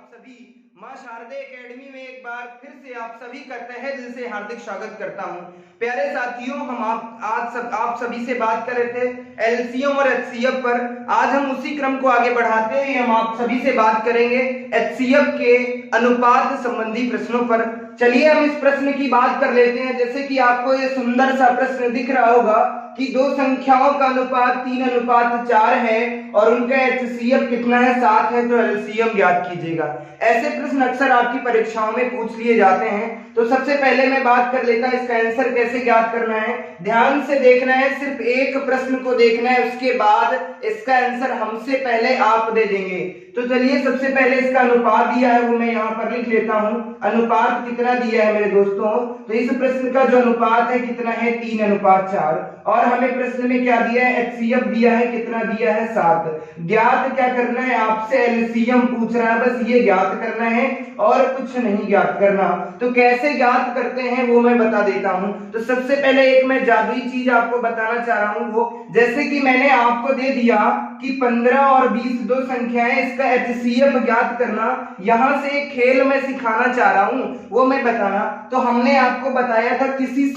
सभी मां शारदे एकेडमी में एक बार फिर से आप सभी का तहे दिल से हार्दिक स्वागत करता हूं। प्यारे साथियों, हम आप सभी से बात कर रहे थे एलसीएम और एचसीएफ पर। आज हम उसी क्रम को आगे बढ़ाते हुए हम आप सभी से बात करेंगे एचसीएफ के अनुपात संबंधी प्रश्नों पर। चलिए हम इस प्रश्न की बात कर लेते हैं। जैसे कि आपको ये सुंदर सा प्रश्न दिख रहा होगा कि दो संख्याओं का अनुपात 3:4 है और उनका एचसीएफ कितना है, 7 है, तो एलसीएम ज्ञात कीजिएगा। ऐसे प्रश्न अक्सर आपकी परीक्षाओं में पूछ लिए जाते हैं। तो सबसे पहले मैं बात कर लेता हूं इसका आंसर कैसे ज्ञात करना है। ध्यान से देखना है, सिर्फ एक प्रश्न को देखना है, उसके बाद इसका आंसर हमसे पहले आप दे देंगे। तो चलिए सबसे पहले इसका अनुपात दिया है वो मैं यहाँ पर लिख लेता हूँ। अनुपात कितना दिया है मेरे दोस्तों, तो इस प्रश्न का जो अनुपात है कितना है, 3:4। और हमें प्रश्न में क्या दिया है, एचसीएफ दिया है, कितना दिया है, 7। ज्ञात क्या करना है, आपसे एलसीएम पूछ रहा है, बस ये ज्ञात करना है और कुछ नहीं ज्ञात करना। तो कैसे ज्ञात करते हैं वो मैं बता देता हूं। तो सबसे पहले एक मैं जादुई चीज आपको बताना चाह रहा हूं, वो जैसे कि मैंने आपको दे दिया कि 15 और 20 दो संख्याएं, इसका एचसीएफ ज्ञात करना। यहां से एक खेल मैं सिखाना चाह रहा हूं, वो मैं बताना। तो हमने आपको बताया था किसी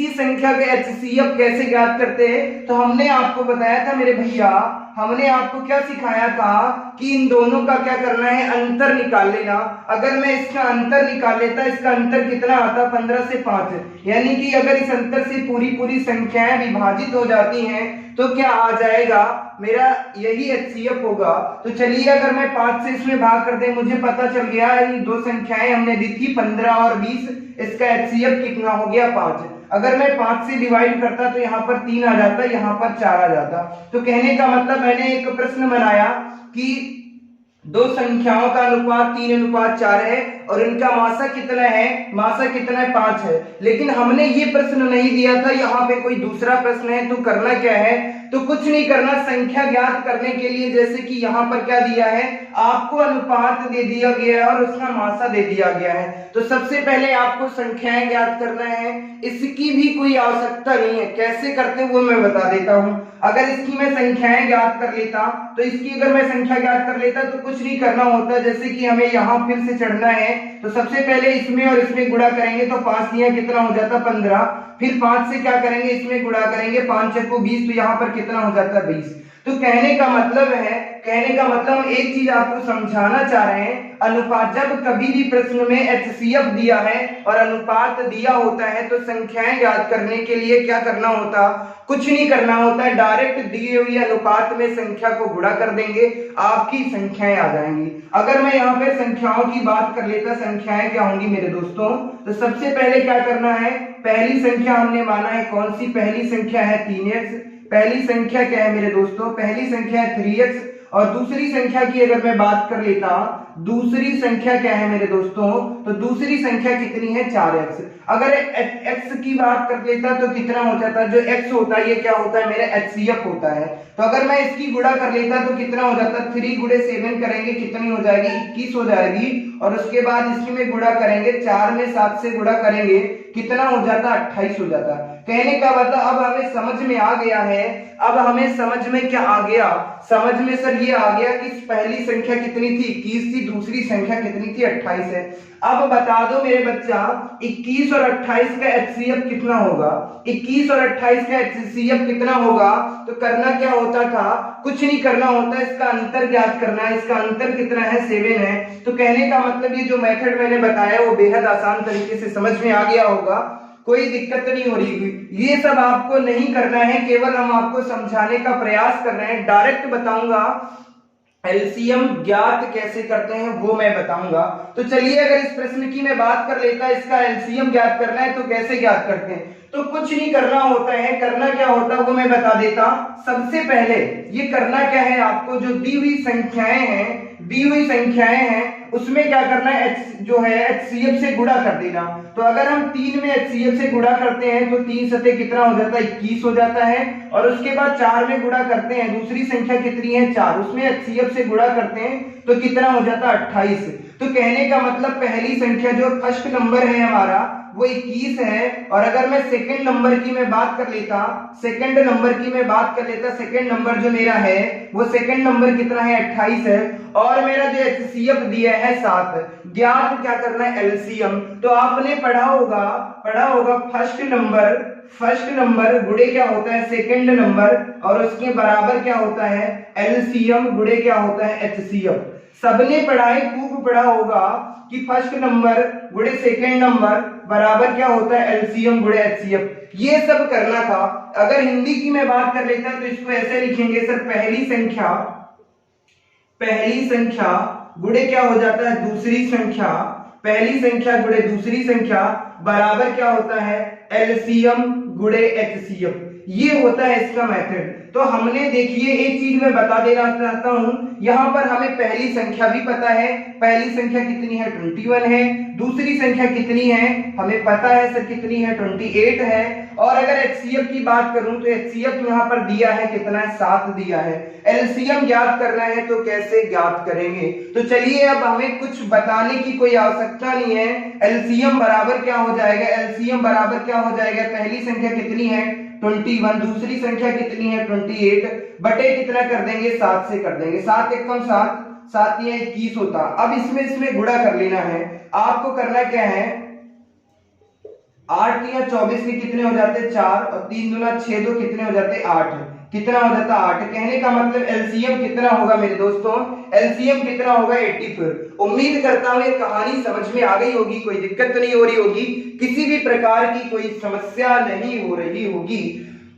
संख्या के एचसीएफ कैसे ज्ञात करते हैं। तो हमने आपको बताया था मेरे भैया, हमने आपको क्या सिखाया था कि इन दोनों का क्या करना है, अंतर निकाल लेना। अगर मैं इसका अंतर निकाल लेता, इसका अंतर कितना आता, 15 से 5। यानी कि अगर इस अंतर से पूरी संख्याएं विभाजित हो जाती हैं तो क्या आ जाएगा, मेरा यही एचसीएफ होगा। तो चलिए अगर मैं 5 से इसमें भाग कर दे, मुझे पता चल गया ये दो संख्याएं हमने दी थी 15 और 20, इसका एचसीएफ कितना हो गया, 5। अगर मैं 5 से डिवाइड करता तो यहाँ पर 3 आ जाता, यहाँ पर 4 आ जाता। तो कहने का मतलब मैंने एक प्रश्न बनाया कि दो संख्याओं का अनुपात 3:4 है और इनका मासा कितना है, 5 है। लेकिन हमने ये प्रश्न नहीं दिया था, यहाँ पे कोई दूसरा प्रश्न है। तो करना क्या है, तो कुछ नहीं करना, संख्या ज्ञात करने के लिए जैसे कि यहाँ पर क्या दिया है, आपको अनुपात दे दिया गया है और उसका मासा दे दिया गया है। तो सबसे पहले आपको संख्याएं ज्ञात करना है, इसकी भी कोई आवश्यकता नहीं है। कैसे करते वो मैं बता देता हूं। अगर इसकी मैं संख्याएं ज्ञात कर लेता, तो इसकी अगर मैं संख्या ज्ञात कर लेता तो कुछ नहीं करना होता। जैसे कि हमें यहाँ फिर से चढ़ना है, तो सबसे पहले इसमें और इसमें गुणा करेंगे तो 5 दिया कितना हो जाता, 15। फिर 5 से क्या करेंगे, इसमें गुणा करेंगे, 5 × 20, तो यहाँ पर कितना हो जाता, 20। तो कहने का मतलब हम एक चीज आपको समझाना चाह रहे हैं। अनुपात, जब कभी भी प्रश्न में एचसीएफ दिया है और अनुपात दिया होता है तो संख्याएं ज्ञात करने के लिए क्या करना होता, कुछ नहीं करना होता है। डायरेक्ट दिए हुए अनुपात में संख्या को गुणा कर देंगे, आपकी संख्याएं आ जाएंगी। अगर मैं यहाँ पे संख्याओं की बात कर लेता, संख्याएं क्या होंगी मेरे दोस्तों, तो सबसे पहले क्या करना है, पहली संख्या हमने माना है, कौन सी पहली संख्या है, 3x। पहली संख्या क्या है मेरे दोस्तों, पहली संख्या है 3x। और दूसरी संख्या की अगर मैं बात कर लेता, दूसरी संख्या क्या है मेरे दोस्तों, तो दूसरी संख्या कितनी है, 4x। अगर x की बात कर लेता तो कितना हो जाता, जो x होता है ये क्या होता है, मेरा एचसीएफ होता है। तो अगर मैं इसकी गुणा कर लेता तो कितना हो जाता, 3 × 7 करेंगे, कितनी हो जाएगी, 21 हो जाएगी। और उसके बाद इसकी में गुणा करेंगे, 4 में 7 से गुणा करेंगे, कितना हो जाता, 28 हो जाता। कहने का मतलब अब हमें समझ में आ गया है। अब हमें समझ में क्या आ गया, समझ में सर ये आ गया कि पहली संख्या कितनी थी, 21 थी, दूसरी संख्या कितनी थी, 28 है। अब बता दो मेरे बच्चा, 21 और 28 का एचसीएफ कितना होगा, 21 और 28 का एचसीएफ कितना होगा। तो करना क्या होता था, कुछ नहीं करना होता, इसका अंतर ज्ञात करना है। इसका अंतर कितना है, 7 है। तो कहने का मतलब ये जो मेथड मैंने बताया वो बेहद आसान तरीके से समझ में आ गया होगा, कोई दिक्कत नहीं हो रही। ये सब आपको नहीं करना है, केवल हम आपको समझाने का प्रयास कर रहे हैं। डायरेक्ट बताऊंगा एलसीएम ज्ञात कैसे करते हैं वो मैं बताऊंगा। तो चलिए अगर इस प्रश्न की मैं बात कर लेता, इसका एलसीएम ज्ञात करना है तो कैसे ज्ञात करते हैं, तो कुछ नहीं करना होता है। करना क्या होता है वो मैं बता देता। सबसे पहले ये करना क्या है, आपको जो दी हुई संख्याएं हैं उसमें क्या करना है, जो है एचसीएफ से गुणा कर देना। तो अगर हम 3 में एचसीएफ से गुणा करते हैं तो 3 सते कितना हो जाता है, 21 हो जाता है। और उसके बाद 4 में गुणा करते हैं, दूसरी संख्या कितनी है, 4, उसमें एचसीएफ से गुणा करते हैं तो कितना हो जाता है, 28। तो कहने का मतलब पहली संख्या जो फर्स्ट नंबर है हमारा, वो 21 है। और अगर मैं सेकंड नंबर की मैं बात कर लेता, सेकंड नंबर जो मेरा है वो सेकंड नंबर कितना है 28 है। और मेरा जो HCF दिया है 7। ज्ञात क्या करना है एलसीएम। तो आपने पढ़ा होगा फर्स्ट नंबर गुणे क्या होता है सेकंड नंबर, और उसके बराबर क्या होता है एलसीएम गुणे क्या होता है HCF। सबने पढ़ा है, खूब पढ़ा होगा कि फर्स्ट नंबर गुणे सेकंड नंबर बराबर क्या होता है एलसीएम गुणे HCF। ये सब करना था। अगर हिंदी की मैं बात कर लेता तो इसको ऐसे लिखेंगे सर, पहली संख्या गुणे क्या हो जाता है दूसरी संख्या, पहली संख्या गुणे दूसरी संख्या बराबर क्या होता है एलसीएम गुणे HCF। ये होता है इसका मेथड। तो हमने देखिए एक चीज मैं बता देना चाहता हूं, यहां पर हमें पहली संख्या भी पता है, पहली संख्या कितनी है 21 है। दूसरी संख्या कितनी है हमें पता है सर, कितनी है 28 है। और अगर HCF की बात करूं तो HCF यहां पर दिया है कितना है 7 दिया है। एलसीएम ज्ञात करना है तो कैसे ज्ञात करेंगे, तो चलिए अब हमें कुछ बताने की कोई आवश्यकता नहीं है। एलसीएम बराबर क्या हो जाएगा, एलसीएम बराबर क्या हो जाएगा, पहली संख्या कितनी है 21, दूसरी संख्या कितनी है 28, बटे कितना कर देंगे 7 से कर देंगे, 7 एकम 7, 7 या 21 होता। अब इसमें गुणा कर लेना है। आपको करना क्या है, 8 या 24 के कितने हो जाते 4, और 3 दूना 6, 2 कितने हो जाते 8, कितना हो जाता 8। कहने का मतलब एलसीएम कितना होगा मेरे दोस्तों, एलसीएम कितना होगा 84। उम्मीद करता हूं ये कहानी समझ में आ गई होगी, कोई दिक्कत तो नहीं हो रही होगी, किसी भी प्रकार की कोई समस्या नहीं हो रही होगी।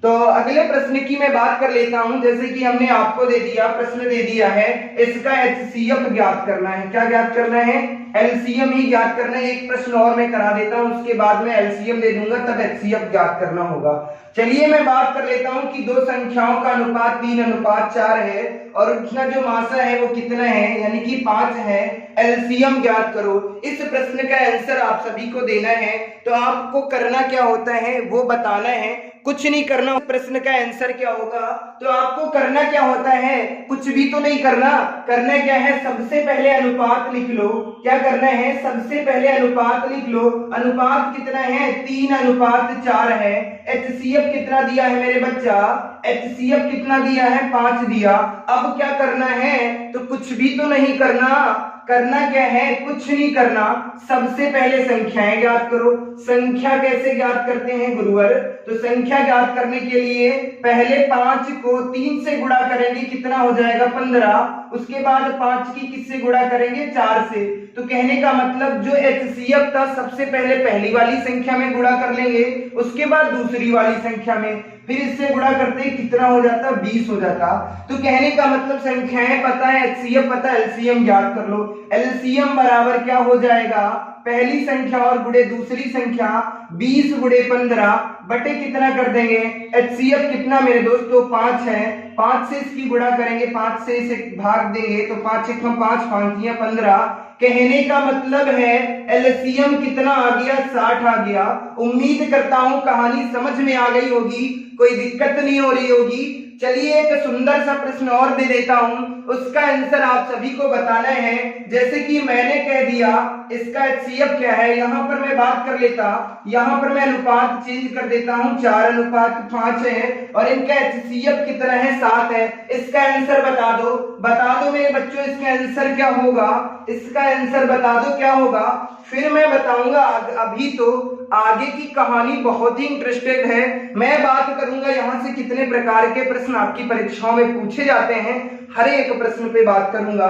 तो अगले प्रश्न की मैं बात कर लेता हूं। जैसे कि हमने आपको प्रश्न दे दिया है, इसका HCF ज्ञात करना है। क्या ज्ञात करना है, एलसीएम ही ज्ञात करना है। एक प्रश्न और मैं करा देता हूं, उसके बाद में एलसीएम दे दूंगा, तब HCF ज्ञात करना होगा। चलिए मैं बात कर लेता हूं कि दो संख्याओं का अनुपात 3:4 है, और उनका जो मासा है वो कितना है, यानी कि 5 है। एलसीएम ज्ञात करो। इस प्रश्न का आंसर आप सभी को देना है। तो आपको करना क्या होता है वो बताना है, कुछ नहीं करना। प्रश्न का आंसर क्या होगा, तो आपको करना क्या होता है, कुछ भी तो नहीं करना। करना क्या है, सबसे पहले अनुपात लिख लो। क्या करना है, सबसे पहले अनुपात लिख लो। अनुपात कितना है 3:4 है। HCF कितना दिया है मेरे बच्चा, HCF कितना दिया है 5 दिया। अब क्या करना है, तो कुछ भी तो नहीं करना। करना क्या है, कुछ नहीं करना। सबसे पहले संख्याएं ज्ञात करो। संख्या कैसे ज्ञात करते हैं गुरुवर, तो संख्या ज्ञात करने के लिए पहले 5 को 3 से गुणा करेंगे, कितना हो जाएगा 15। उसके बाद 5 की किससे गुणा करेंगे 4 से। तो कहने का मतलब जो HCF था सबसे पहले पहली वाली संख्या में गुणा कर लेंगे, उसके बाद दूसरी वाली संख्या में, फिर इससे गुणा करते कितना हो जाता 20 हो जाता। तो कहने का मतलब संख्याएं पता है, HCF पता है, एलसीएम ज्ञात कर लो। एलसीएम बराबर क्या हो जाएगा, पहली संख्या और गुणे दूसरी संख्या 20 गुणे 15 बटे कितना कर देंगे, HCF कितना मेरे दोस्तों 5 है। 5 से इसकी गुणा करेंगे, 5 से इसे भाग देंगे तो 5 एकम 5, 5 या 15। कहने का मतलब है एलसीएम कितना आ गया 60 आ गया। उम्मीद करता हूं कहानी समझ में आ गई होगी, कोई दिक्कत नहीं हो रही होगी। चलिए एक सुंदर सा प्रश्न और दे देता हूं, उसका आंसर आप सभी को बताना है। जैसे कि मैंने कह दिया इसका HCF क्या है, यहां पर मैं बात कर लेता, यहां पर मैं अनुपात चेंज कर देता हूं, 4:5 है, और इनका HCF कितना है 7 है। इसका आंसर बता दो मेरे बच्चों, इसका आंसर क्या होगा, इसका आंसर बता दो क्या होगा, फिर मैं बताऊंगा। अभी तो आगे की कहानी बहुत ही इंटरेस्टेड है। मैं बात करूंगा यहां से कितने प्रकार के प्रश्न आपकी परीक्षाओं में पूछे जाते हैं, हर एक प्रश्न पे बात करूंगा।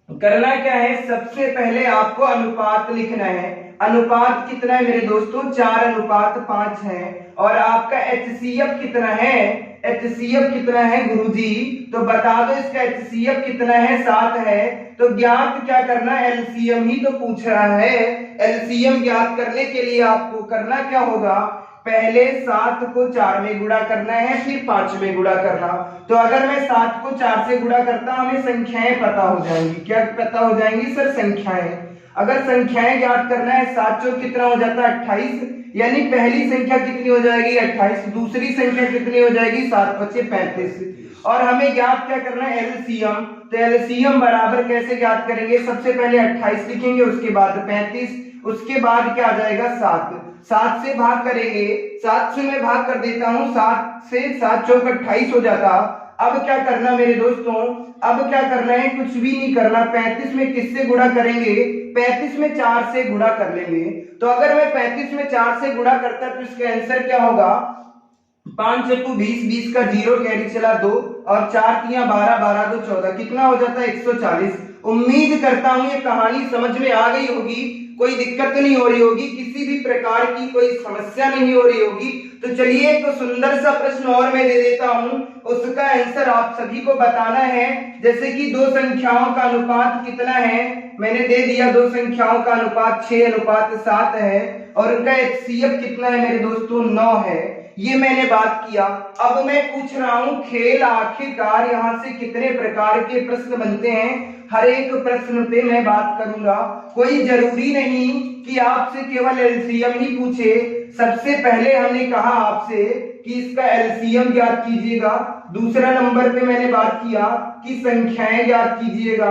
करना क्या है, सबसे पहले आपको अनुपात लिखना है। अनुपात कितना है मेरे दोस्तों 4:5 है। और आपका HCF कितना है, HCF कितना है गुरुजी, तो बता दो इसका HCF कितना है 7 है। तो ज्ञात क्या करना, एलसीएम ही तो पूछ रहा है। एलसीएम ज्ञात करने के लिए आपको करना क्या होगा, पहले 7 को 4 में गुणा करना है, फिर 5 में गुणा करना। तो अगर मैं 7 को 4 से गुणा करता हमें संख्याएं पता हो जाएंगी। क्या पता हो जाएंगी सर, संख्याएं। अगर संख्याएं ज्ञात करना है, 7 चौक कितना हो जाता है 28, यानी पहली संख्या कितनी हो जाएगी 28, दूसरी संख्या कितनी हो जाएगी 7 × 5 = 35। और हमें ज्ञात क्या करना है एलसीएम। तो एलसीएम बराबर कैसे ज्ञात करेंगे, सबसे पहले 28 लिखेंगे, उसके बाद 35, उसके बाद क्या आ जाएगा 7, 7 से भाग करेंगे, 7 से मैं भाग कर देता हूं, 7 से 7 चौक 28 हो जाता। अब क्या करना मेरे दोस्तों, अब क्या करना है, कुछ भी नहीं करना। 35 में किससे गुणा करेंगे, 35 में 4 से गुणा कर लेंगे। तो अगर मैं 35 में 4 से गुणा करता तो इसका आंसर क्या होगा, 5 चक्कू 20, 20 का 0 कैरी चला 2 और 4 तियां 12, 12 2 14, कितना हो जाता है 140। उम्मीद करता हूं ये कहानी समझ में आ गई होगी, कोई दिक्कत नहीं हो रही होगी, किसी भी प्रकार की कोई समस्या नहीं हो रही होगी। तो चलिए एक तो सुंदर सा प्रश्न और मैं दे देता हूं, उसका आंसर आप सभी को बताना है। जैसे कि दो संख्याओं का अनुपात कितना है, मैंने दे दिया, दो संख्याओं का अनुपात 6:7 है और उनका एचसीएफ कितना है मेरे दोस्तों, 9 है। ये मैंने बात किया। अब मैं पूछ रहा हूं खेल आखिरकार यहां से कितने प्रकार के प्रश्न बनते हैं, हर एक प्रश्न पे मैं बात करूंगा। कोई जरूरी नहीं कि आपसे केवल एलसीएम ही पूछे। सबसे पहले हमने कहा आपसे कि इसका एलसीएम ज्ञात कीजिएगा। दूसरा नंबर पे मैंने बात किया कि संख्याएं ज्ञात कीजिएगा।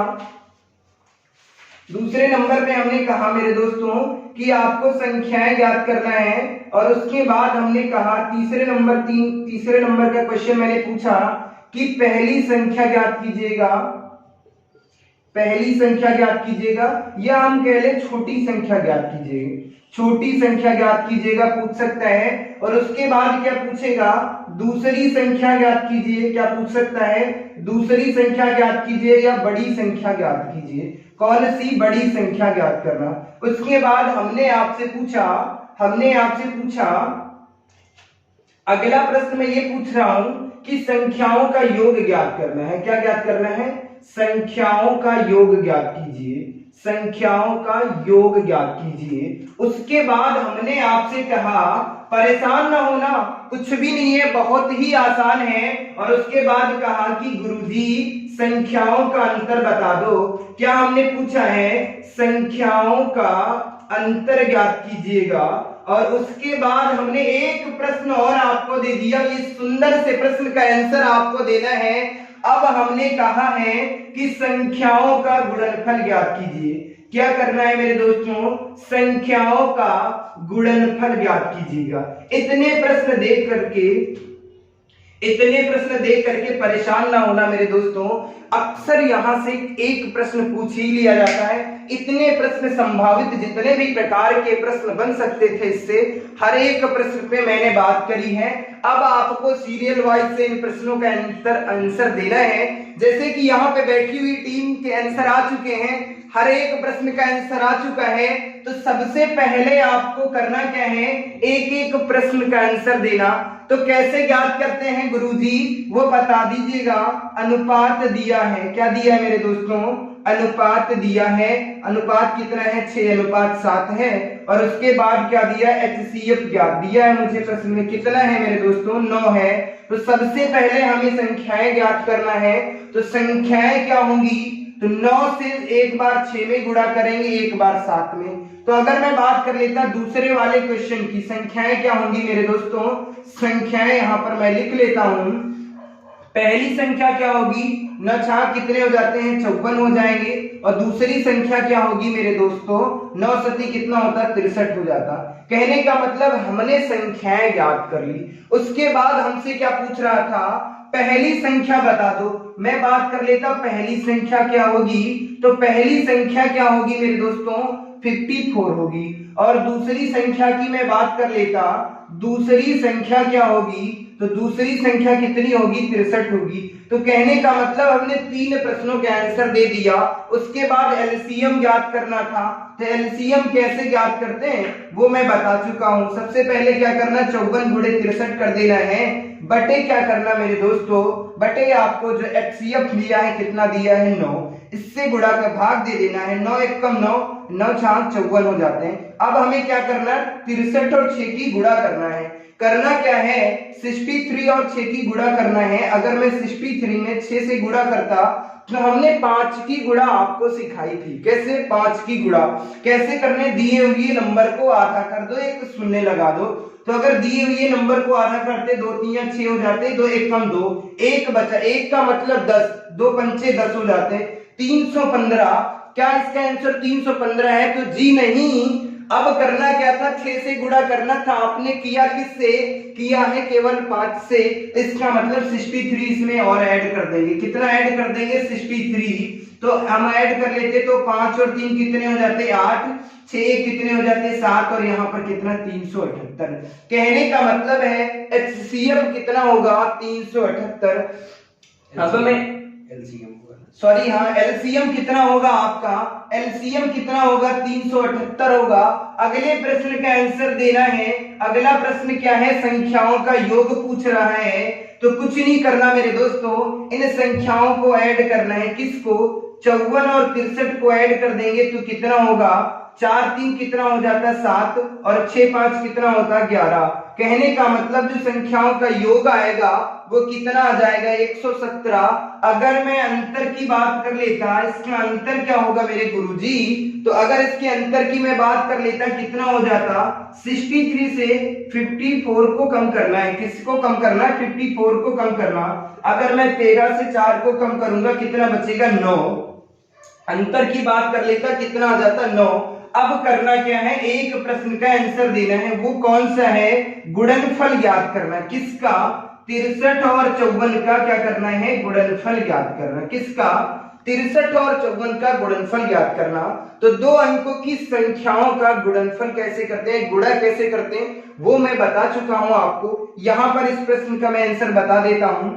दूसरे नंबर पे हमने कहा मेरे दोस्तों कि आपको संख्याएं ज्ञात करना है। और उसके बाद हमने कहा तीसरे नंबर का क्वेश्चन मैंने पूछा कि पहली संख्या ज्ञात कीजिएगा, पहली संख्या ज्ञात कीजिएगा, या हम कह ले छोटी संख्या ज्ञात कीजिएगा, छोटी संख्या ज्ञात कीजिएगा पूछ सकता है। और उसके बाद क्या पूछेगा, दूसरी संख्या ज्ञात कीजिए, क्या पूछ सकता है, दूसरी संख्या ज्ञात कीजिए या बड़ी संख्या ज्ञात कीजिए, कौन सी बड़ी संख्या ज्ञात करना। उसके बाद हमने आपसे पूछा अगला प्रश्न मैं ये पूछ रहा हूं कि संख्याओं का योग ज्ञात करना है। क्या ज्ञात करना है, संख्याओं का योग ज्ञात कीजिए, संख्याओं का योग ज्ञात कीजिए। उसके बाद हमने आपसे कहा परेशान ना होना, कुछ भी नहीं है, बहुत ही आसान है। और उसके बाद कहा कि गुरुजी संख्याओं का अंतर बता दो। क्या हमने पूछा है, संख्याओं का अंतर ज्ञात कीजिएगा। और उसके बाद हमने एक प्रश्न और आपको दे दिया, ये सुंदर से प्रश्न का आंसर आपको देना है। अब हमने कहा है कि संख्याओं का गुणनफल ज्ञात कीजिए। क्या करना है मेरे दोस्तों, संख्याओं का गुणनफल ज्ञात कीजिएगा। इतने प्रश्न देख करके परेशान ना होना मेरे दोस्तों। अक्सर यहां से एक प्रश्न पूछ ही लिया जाता है। इतने प्रश्न संभावित जितने भी प्रकार के प्रश्न बन सकते थे, इससे हर एक प्रश्न पे मैंने बात करी है। अब आपको सीरियल वाइज से इन प्रश्नों का आंसर देना है। जैसे कि यहाँ पे बैठी हुई टीम के आंसर आ चुके हैं, हर एक प्रश्न का आंसर आ चुका है। तो सबसे पहले आपको करना क्या है, एक एक प्रश्न का आंसर देना। तो कैसे ज्ञात करते हैं गुरुजी, वो बता दीजिएगा। अनुपात दिया है, क्या दिया है मेरे दोस्तों, अनुपात दिया है। अनुपात कितना है, 6:7 है। और उसके बाद क्या दिया, एचसीएफ ज्ञात दिया है मुझे प्रश्न में, कितना है मेरे दोस्तों, 9 है। तो सबसे पहले हमें संख्याएं ज्ञात करना है। तो संख्याएं क्या होंगी, तो 9 से एक बार 6 में गुणा करेंगे, एक बार 7 में। तो अगर मैं बात कर लेता दूसरे वाले क्वेश्चन की, संख्याएं क्या होंगी मेरे दोस्तों, संख्याएं यहां पर मैं लिख लेता हूं। पहली संख्या क्या होगी, 9 छाक कितने हो जाते हैं, 54 हो जाएंगे। और दूसरी संख्या क्या होगी मेरे दोस्तों, 9 सती कितना होता है, 63 हो जाता। कहने का मतलब हमने संख्याएं ज्ञात कर ली। उसके बाद हमसे क्या पूछ रहा था, पहली संख्या बता दो। मैं बात कर लेता पहली संख्या क्या होगी, तो पहली संख्या क्या होगी मेरे दोस्तों, 54 होगी। और दूसरी संख्या की मैं बात कर लेता, दूसरी संख्या क्या होगी, तो दूसरी संख्या कितनी होगी, 63 होगी। तो कहने का मतलब हमने 3 प्रश्नों के आंसर दे दिया। उसके बाद एलसीएम ज्ञात करना था। तो एलसीएम कैसे ज्ञात करते हैं वो मैं बता चुका हूं। सबसे पहले क्या करना, 54 गुणे 63 कर देना है, बटे क्या करना मेरे दोस्तों, बटे आपको जो एचसीएफ लिया है कितना दिया है, 9, इससे गुणा कर भाग दे देना है। 9 1 कम 9, 9 छाक 54 हो जाते हैं। अब हमें क्या करना है, 63 और 6 की गुणा करना है। करना क्या है, 63 और 6 की गुणा करना है। अगर मैं 63 में 6 से गुणा करता तो हमने 5 की गुणा आपको सिखाई थी। कैसे 5 की गुणा कैसे करने, दिए हुए नंबर को आधा कर दो, एक शून्य लगा दो। तो अगर दिए हुए नंबर को आधा करते, 2 3 6 हो जाते, 2 1 कम 2, 1 बचा, 1 का मतलब 10, 2 पंचे 10 हो जाते, 315। क्या इसका आंसर 315 है, तो जी नहीं, अब करना क्या था, 6 से गुणा करना था, आपने किया किससे, किया है केवल 5 से। इसका मतलब 63 इसमें और ऐड कर देंगे। कितना ऐड कर देंगे, 63। तो हम ऐड कर लेते, तो 5 और 3 कितने हो जाते, 8, 6 कितने हो जाते, 7, और यहाँ पर कितना, 378। कहने का मतलब है HCF कितना होगा, 378। अब मैं एलसीएम, सॉरी हाँ, एलसीएम कितना होगा आपका, एलसीएम कितना होगा, 378 होगा। अगले प्रश्न का आंसर देना है। अगला प्रश्न क्या है, संख्याओं का योग पूछ रहा है। तो कुछ नहीं करना मेरे दोस्तों, इन संख्याओं को ऐड करना है। किसको, 54 और 63 को ऐड कर देंगे तो कितना होगा, 4 3 कितना हो जाता, 7, और 6 5 कितना होता, 11। कहने का मतलब जो संख्याओं का योग आएगा वो कितना आ जाएगा, 117। अगर मैं अंतर की बात कर लेता, इसका अंतर क्या होगा मेरे गुरुजी, तो अगर इसके अंतर की मैं बात कर लेता कितना हो जाता, 63 से 54 को कम करना है। किसको कम करना है, 54 को कम करना। अगर मैं 13 से 4 को कम करूंगा कितना बचेगा, 9। अंतर की बात कर लेता कितना आ जाता, 9। अब करना क्या है, एक प्रश्न का आंसर देना है। वो कौन सा है, गुणनफल ज्ञात करना। किसका, 63 और 54 का क्या करना है, गुणनफल ज्ञात करना। किसका, 63 और 54 का गुणनफल ज्ञात करना। तो दो अंकों की संख्याओं का गुणनफल कैसे करते हैं, गुणा कैसे करते हैं, वो मैं बता चुका हूं आपको। यहां पर इस प्रश्न का मैं आंसर बता देता हूं।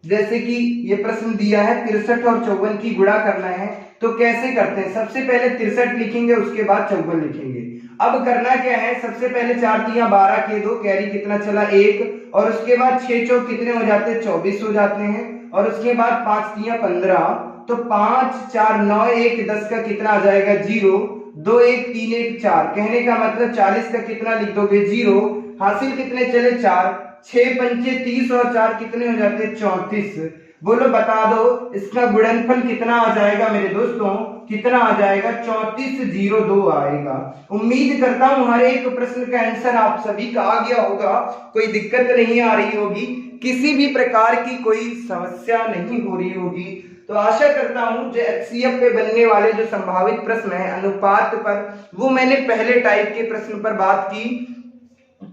जैसे कि ये प्रश्न दिया है 63 और 54 की गुणा करना है, तो कैसे करते हैं, सबसे पहले 63 लिखेंगे, उसके बाद 54 लिखेंगे। अब करना क्या है, सबसे पहले 4 3 12 के 2, कैरी कितना चला, 1, और उसके बाद 6 चौक कितने हो जाते हैं, 24 हो जाते हैं, और उसके बाद 5 3 15, तो 5 4 9 1 10 का कितना आ जाएगा, 0, 2 1 3 1 4। कहने का मतलब 40 का कितना लिख दोगे, 0। हासिल कितने चले, 4, 6 पंचे 30 और 4 कितने हो जाते हैं, 34। बोलो बता दो इसका गुणनफल कितना आ जाएगा मेरे दोस्तों, कितना आ जाएगा, 3402 आएगा। उम्मीद करता हूं हर एक प्रश्न का आंसर आप सभी का आ गया होगा, कोई दिक्कत नहीं आ रही होगी, किसी भी प्रकार की कोई समस्या नहीं हो रही होगी। तो आशा करता हूं जो HCF पे बनने वाले जो संभावित प्रश्न है अनुपात पर, वो मैंने पहले टाइप के प्रश्न पर बात की।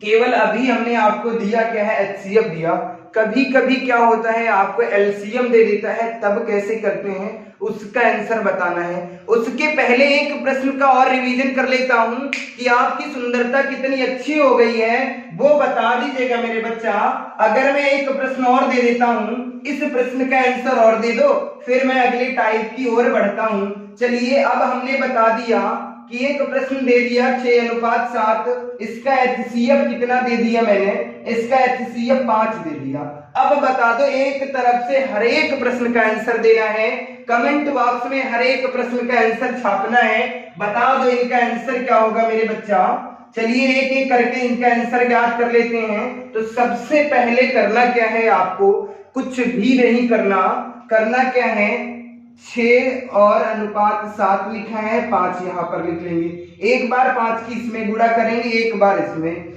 केवल अभी हमने आपको दिया क्या है, HCF दिया। कभी कभी क्या होता है, आपको LCM दे देता है, तब कैसे करते हैं उसका आंसर बताना है। उसके पहले एक प्रश्न का और रिवीजन कर लेता हूं कि आपकी सुंदरता कितनी अच्छी हो गई है, वो बता दीजिएगा मेरे बच्चा। अगर मैं एक प्रश्न और दे देता हूं, इस प्रश्न का आंसर और दे दो, फिर मैं अगले टाइप की ओर बढ़ता हूं। चलिए, अब हमने बता दिया कि एक प्रश्न दे दिया 6:7, इसका HCF कितना दे दिया मैंने, इसका HCF 5 दे दिया। अब बता दो, एक तरफ से हर एक प्रश्न का आंसर देना है, कमेंट बॉक्स में हर एक प्रश्न का आंसर छापना है। बता दो इनका आंसर क्या होगा मेरे बच्चा। चलिए एक एक करके इनका आंसर ज्ञात कर लेते हैं। तो सबसे पहले करना क्या है, आपको कुछ भी नहीं करना। करना क्या है, 6 और अनुपात 7 लिखा है, 5 यहां पर लिख लेंगे। एक बार 5 की इसमें गुणा करेंगे, एक बार इसमें।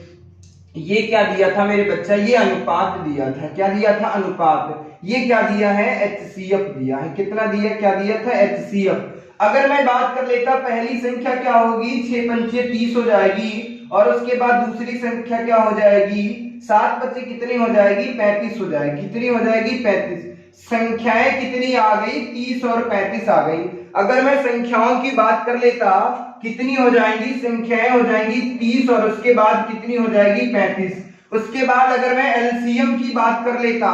ये क्या दिया था मेरे बच्चा, ये अनुपात दिया था। क्या दिया था, अनुपात। ये क्या दिया है, HCF दिया है। कितना दिया, क्या दिया था, HCF। अगर मैं बात कर लेता, पहली संख्या क्या होगी, 6 पंचे 30 हो जाएगी, और उसके बाद दूसरी संख्या क्या हो जाएगी, 7 बच्चे कितनी हो जाएगी, 35 हो जाएगी। कितनी हो जाएगी, 35। संख्याएं कितनी आ गई, 30 और 35 आ गई। अगर मैं संख्याओं की बात कर लेता, कितनी हो जाएंगी, संख्याएं हो जाएंगी 30, और उसके बाद कितनी हो जाएगी, 35। उसके बाद अगर मैं LCM की बात कर लेता,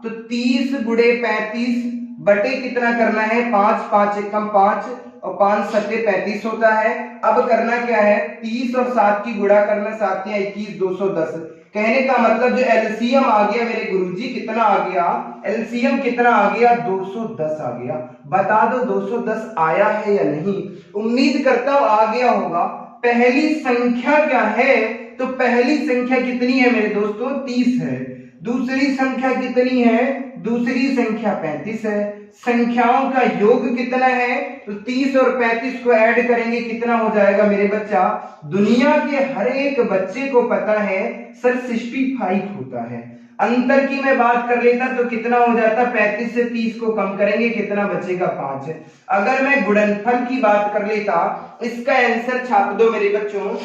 तो 30 गुणे 35 बटे कितना करना है, 5, 5 एकम 5, और 5 सत्ते 35 होता है। अब करना क्या है, 30 और 7 की गुणा करना, 7 या 21, 210। कहने का मतलब जो LCM आ गया मेरे गुरुजी, कितना आ गया, LCM कितना आ गया, 210 आ गया। बता दो 210 आया है या नहीं। उम्मीद करता हूं आ गया होगा। पहली संख्या क्या है, तो पहली संख्या कितनी है मेरे दोस्तों, 30 है। दूसरी संख्या कितनी है, दूसरी संख्या 35 है। संख्याओं का योग कितना है, तो 30 और 35 को ऐड करेंगे, कितना हो जाएगा मेरे बच्चा। दुनिया के हर एक बच्चे को पता है सर 65 होता है। अंतर की मैं बात कर लेता तो कितना हो जाता, 35 से 30 को कम करेंगे कितना बचेगा, 5 है। अगर मैं गुणनफल की बात कर लेता, इसका आंसर छाप दो मेरे बच्चों।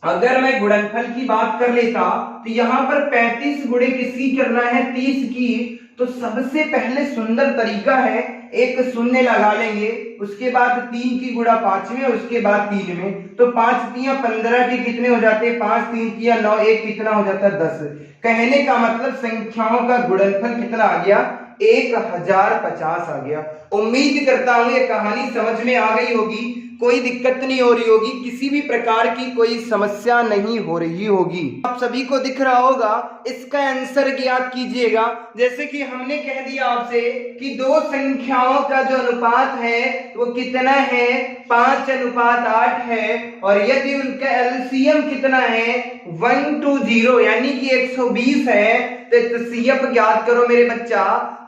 अगर मैं गुणनफल की बात कर लेता तो यहाँ पर 35 गुणे किसकी करना है, 30 की। तो सबसे पहले सुंदर तरीका है, एक शून्य लगा लेंगे, उसके बाद 3 की गुणा 5 में, उसके बाद 3 में। तो 5 तिया 15 के कितने हो जाते हैं, 5 3 तिया 9, एक कितना हो जाता है 10। कहने का मतलब संख्याओं का गुणनफल कितना आ गया, 1050 आ गया। उम्मीद करता हूं ये कहानी समझ में आ गई होगी, कोई दिक्कत नहीं हो रही होगी, किसी भी प्रकार की कोई समस्या नहीं हो रही होगी। आप सभी को दिख रहा होगा, इसका आंसर ज्ञात कीजिएगा। जैसे कि हमने कह दिया आपसे कि दो संख्याओं का जो अनुपात है वो कितना है, 5:8 है, और यदि उनका एलसीएम कितना है 120 यानी कि 120 है, तो एचसीएफ ज्ञात करो मेरे बच्चा।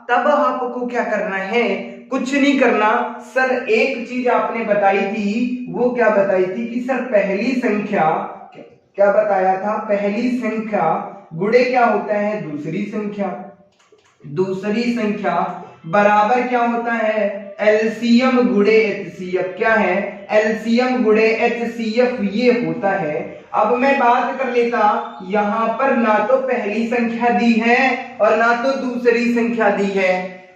तब आपको क्या करना है, कुछ नहीं करना सर। एक चीज आपने बताई थी, वो क्या बताई थी कि सर पहली संख्या, क्या बताया था, पहली संख्या गुणे क्या होता है दूसरी संख्या, दूसरी संख्या बराबर क्या होता है एलसीएम गुणे एचसीएफ। क्या है, एलसीएम गुणे एचसीएफ ये होता है। अब मैं बात कर लेता, यहां पर ना तो पहली संख्या दी है और ना तो दूसरी संख्या दी है।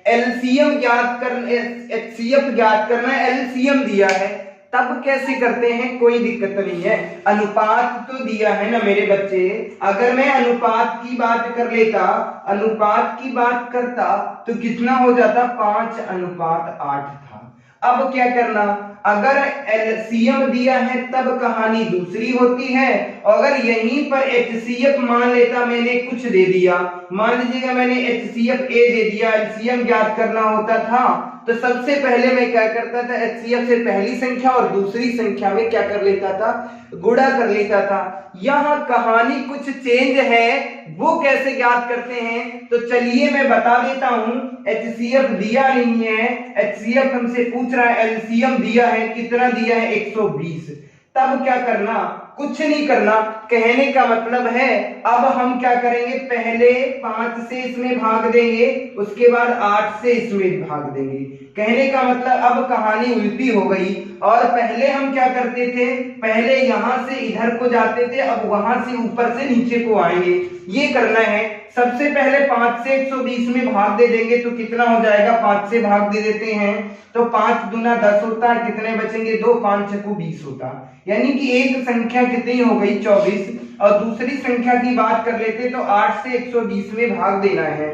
एलसीएम ज्ञात करना, एचसीएफ ज्ञात करना, एलसीएम दिया है, तब कैसे करते हैं, कोई दिक्कत नहीं है। अनुपात तो दिया है ना मेरे बच्चे। अगर मैं अनुपात की बात कर लेता, अनुपात की बात करता तो कितना हो जाता, 5:8 था। अब क्या करना, अगर एलसीएम दिया है तब कहानी दूसरी होती है, और अगर यहीं पर एचसीएफ मान लेता, मैंने कुछ दे दिया, मान लीजिएगा मैंने एचसीएफ ए दे दिया, एलसीएम ज्ञात करना होता था, तो सबसे पहले मैं क्या करता था, एचसीएफ से पहली संख्या और दूसरी संख्या में क्या कर लेता था, गुणा कर लेता था। यहां कहानी कुछ चेंज है, वो कैसे ज्ञात करते हैं, तो चलिए मैं बता देता हूं। एचसीएफ दिया नहीं है, एचसीएफ हमसे पूछ रहा है, एलसीएम दिया है, कितना दिया है 120। तब क्या करना, कुछ नहीं करना। कहने का मतलब है अब हम क्या करेंगे, पहले 5 से इसमें भाग देंगे, उसके बाद 8 से इसमें भाग देंगे। कहने का मतलब अब कहानी उल्टी हो गई, और पहले हम क्या करते थे, पहले यहां से इधर को जाते थे, अब वहां से ऊपर से नीचे को आएंगे। ये करना है, सबसे पहले 5 से 120 में भाग दे देंगे तो कितना हो जाएगा, 5 से भाग दे देते हैं तो 5 दूना 10 होता है, कितने बचेंगे 2, 5 छक्कू 20 होता, यानी कि एक संख्या कितनी हो गई 24। और दूसरी संख्या की बात कर लेते तो 8 से 120 में भाग देना है,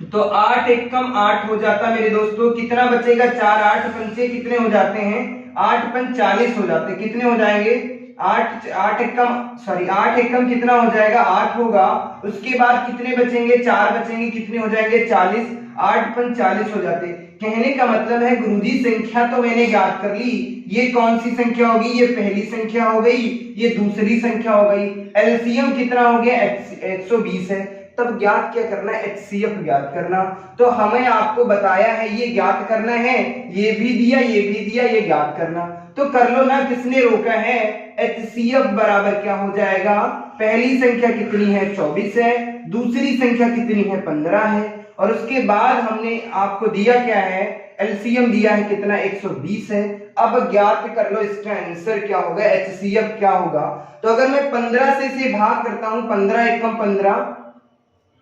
तो 8 एकम 8 हो जाता मेरे दोस्तों, कितना बचेगा 4, 8 पंचे कितने हो जाते हैं, 8 पंच 40 हो जाते, कितने हो जाएंगे 8 एकम कितना हो जाएगा 8 होगा। उसके बाद कितने बचेंगे 4 बचेंगे, कितने हो जाएंगे 40, 8 पंच 40 हो जाते। कहने का मतलब है गुरुजी संख्या तो मैंने ज्ञात कर ली, ये कौन सी संख्या होगी, ये पहली संख्या हो गई, ये दूसरी संख्या हो गई। एलसीएम कितना हो गया 120 है, तब ज्ञात क्या करना है, एचसीएफ ज्ञात करना। तो हमें आपको बताया है ये ज्ञात करना है, ये भी दिया ये भी दिया, ये ज्ञात करना, तो कर लो ना, किसने रोका है। एचसीएफ बराबर क्या हो जाएगा, पहली संख्या कितनी है 24 है, दूसरी संख्या कितनी है 15 है, और उसके बाद हमने आपको दिया क्या है, एलसीएम दिया है कितना 120 है। अब ज्ञात कर लो इसका आंसर क्या होगा, एचसीएफ क्या होगा। तो अगर मैं 15 से इसे भाग करता हूं, 15 एकम 15,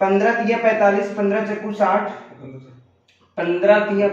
15 तिया 45, 15 चक्कू 60, 15 तिया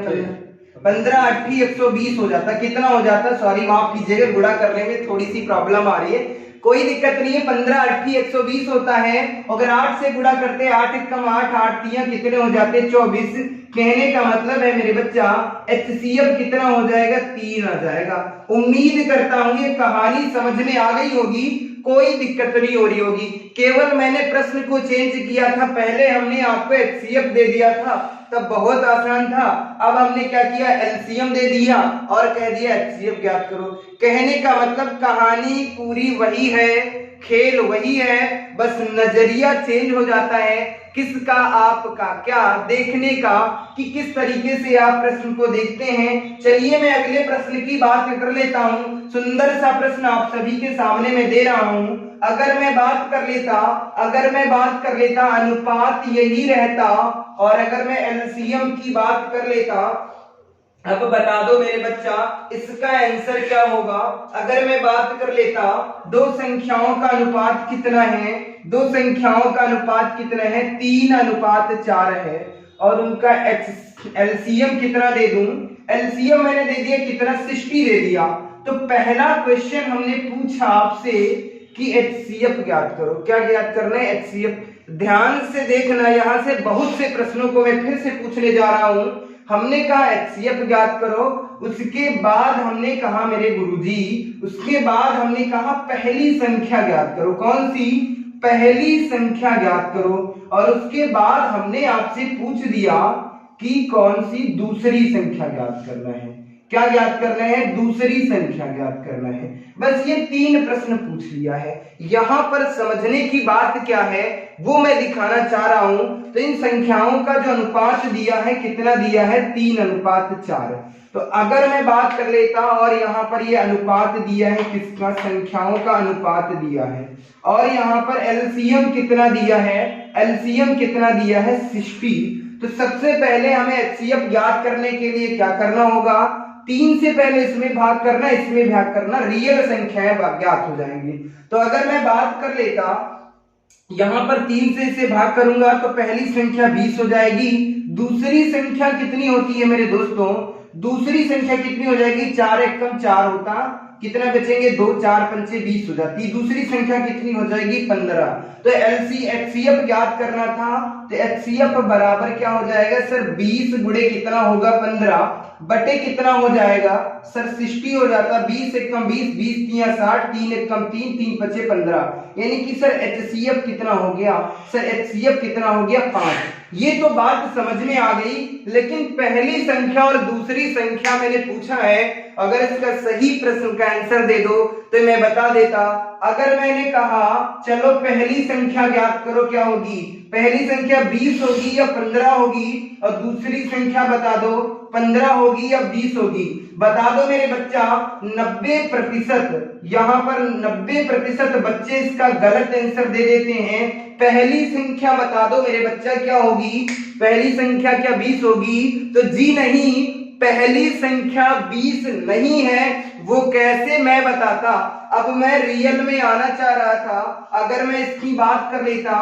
15 8 120 हो जाता, कितना हो जाता, सॉरी माफ कीजिएगा, गुणा करने में थोड़ी सी प्रॉब्लम आ रही है, कोई दिक्कत नहीं है। 15 8 120 होता है, अगर 8 से गुणा करते 8 एकम 8, 8 तिया कितने हो जाते 24। कहने का मतलब है मेरे बच्चा एचसीएफ कितना हो जाएगा 3 आ जाएगा। उम्मीद करता हूं ये कहानी समझ में आ गई होगी, कोई दिक्कत नहीं हो रही होगी। केवल मैंने प्रश्न को चेंज किया था, पहले हमने आपको एचसीएफ दे दिया था तब बहुत आसान था, अब हमने क्या किया एलसीएम दे दिया और कह दिया एचसीएफ ज्ञात करो। कहने का मतलब कहानी पूरी वही है खेल वही है, बस नजरिया चेंज हो जाता है। किसका? आपका। क्या? देखने का, कि किस तरीके से आप प्रश्न को देखते हैं। चलिए मैं अगले प्रश्न की बात कर लेता हूं। सुंदर सा प्रश्न आप सभी के सामने मैं दे रहा हूं। अगर मैं बात कर लेता अनुपात यही रहता, और अगर मैं एलसीएम की बात कर लेता, अब बता दो मेरे बच्चा इसका आंसर क्या होगा। अगर मैं बात कर लेता दो संख्याओं का अनुपात कितना है, 3:4 है, और उनका एलसीएम कितना दे दूं? एलसीएम मैंने दे दिया कितना? 60 दे दिया। तो पहला क्वेश्चन हमने पूछा आपसे कि एचसीएफ ज्ञात करो। क्या ज्ञात करना है? एचसीएफ। ध्यान से देखना, यहां से बहुत से प्रश्नों को मैं फिर से पूछने जा रहा हूं। हमने कहा एचसीएफ ज्ञात करो, उसके बाद हमने कहा मेरे गुरुजी, उसके बाद हमने कहा पहली संख्या ज्ञात करो। कौन सी? पहली संख्या ज्ञात करो। और उसके बाद हमने आपसे पूछ दिया कि कौन सी दूसरी संख्या ज्ञात करना है। क्या ज्ञात करना है? दूसरी संख्या ज्ञात करना है। बस ये 3 प्रश्न पूछ लिया है। यहां पर समझने की बात क्या है वो मैं दिखाना चाह रहा हूं। तो इन संख्याओं का जो अनुपात दिया है, कितना दिया है? 3:4। तो अगर मैं बात कर लेता, और यहाँ पर ये अनुपात दिया है किसका? संख्याओं का अनुपात दिया है। और यहाँ पर एलसीएम कितना दिया है? एलसीएम कितना दिया है? 60। तो सबसे पहले हमें एचसीएफ ज्ञात करने के लिए क्या करना होगा? 3 से पहले इसमें भाग करना, इसमें भाग करना, रियल संख्याएं ज्ञात हो जाएंगी। तो अगर मैं बात कर लेता, यहां पर 3 से इसे भाग करूंगा तो पहली संख्या 20 हो जाएगी। दूसरी संख्या कितनी होती है मेरे दोस्तों? दूसरी संख्या कितनी हो जाएगी? 4 एकम 4 होता, कितना बचेंगे? 2, 4 पंचे 20 हो जाती। दूसरी संख्या कितनी हो जाएगी? 15। तो एचसीएफ ज्ञात करना था, तो एचसीएफ बराबर क्या हो जाएगा सर? 20 गुणे कितना होगा? 15 बटे कितना हो जाएगा सर? 60 हो जाता। 20 एकम 20, 20 3 60, 3 एकम 3, 3 पचे 15। यानी कि सर एचसीएफ कितना हो गया? सर एचसीएफ कितना हो गया? 5। ये तो बात समझ में आ गई, लेकिन पहली संख्या और दूसरी संख्या मैंने पूछा है। अगर इसका सही प्रश्न का आंसर दे दो तो मैं बता देता। अगर मैंने कहा चलो पहली संख्या ज्ञात करो, क्या होगी? पहली संख्या 20 होगी या 15 होगी? और दूसरी संख्या बता दो, 15 होगी या 20 होगी? बता दो मेरे बच्चा। 90%, यहां पर 90% बच्चे इसका गलत आंसर दे देते हैं। पहली संख्या बता दो मेरे बच्चा, क्या होगी? पहली संख्या क्या 20 होगी? तो जी नहीं, पहली संख्या 20 नहीं है। वो कैसे मैं बताता। अब मैं रियल में आना चाह रहा था। अगर मैं इसकी बात कर लेता,